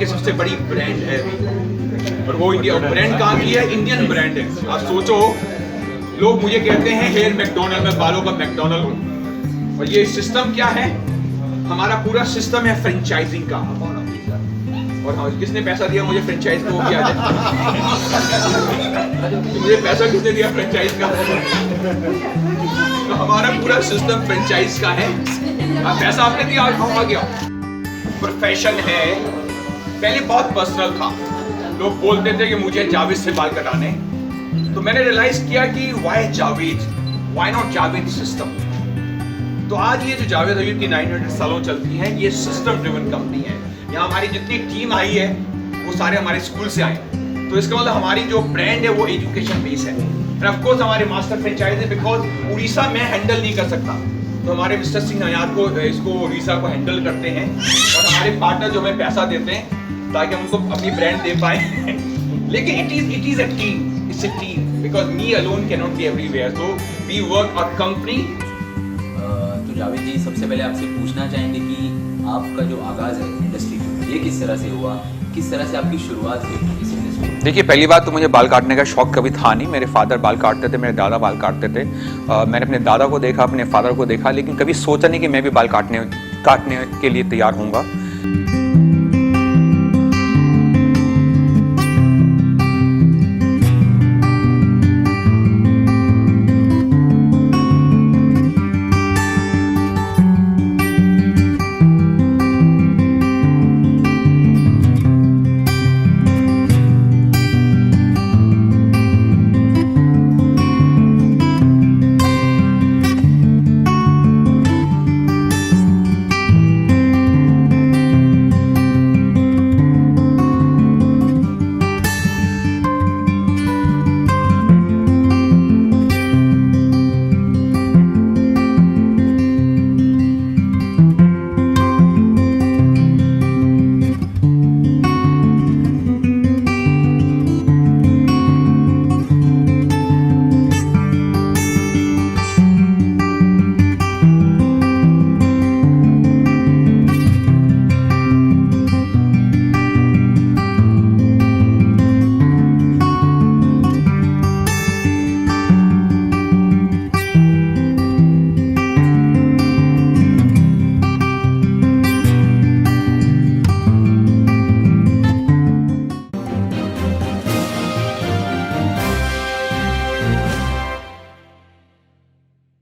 की सबसे बड़ी ब्रांड है और वो इंडिया ब्रांड कहाँ की है, इंडियन ब्रांड है। आप सोचो, लोग मुझे कहते हैं हेयर मैकडोनल्ड, मैं बालों का मैकडोनल्ड हूँ। और ये सिस्टम क्या है, हमारा पूरा सिस्टम है फ्रेंचाइजिंग का। और हाँ, किसने पैसा दिया मुझे फ्रेंचाइज को किया जाए? मुझे पैसा किसने दिया फ्रेंचाइज का? तो हमारा पूरा सिस्टम फ्रेंचाइज का है। पैसा आपने दिया, आ गया। प्रोफेशन है, पहले बहुत पर्सनल था, लोग बोलते थे कि मुझे जावेद से बाल कटाने। तो मैंने रियलाइज किया कि why Javed, why not Javed system. तो आज ये जो जावेद अयूब की 900 सालों चलती है, ये सिस्टम ड्रिवन कंपनी है। यहाँ हमारी जितनी टीम आई है वो सारे हमारे स्कूल से आए। तो इसका मतलब हमारी जो ब्रांड है वो एजुकेशन बेस है। और ऑफ कोर्स हमारे मास्टर फ्रेंचाइज है, बिकॉज उड़ीसा में हैंडल नहीं कर सकता, तो हमारे मिस्टर सिंह नयार को इसको उड़ीसा को हैंडल करते हैं। और हमारे पार्टनर जो हमें पैसा देते हैं ताकि हम उनको अपनी ब्रांड दे पाए। लेकिन it is a team, it's a team, because me alone can not be everywhere, so we work a company. तो जावेद जी, सबसे पहले आपसे पूछना चाहेंगे कि आपका जो आगाज़ है इंडस्ट्री में, ये किस तरह से हुआ, किस तरह से आपकी शुरुआत हुई इस इंडस्ट्री में? देखिए, पहली बात तो मुझे बाल काटने का शौक कभी था नहीं। मेरे फादर बाल काटते थे, मेरे दादा बाल काटते थे। मैंने अपने दादा को देखा, अपने फादर को देखा, लेकिन कभी सोचा नहीं कि मैं भी बाल काटने के लिए तैयार होऊंगा।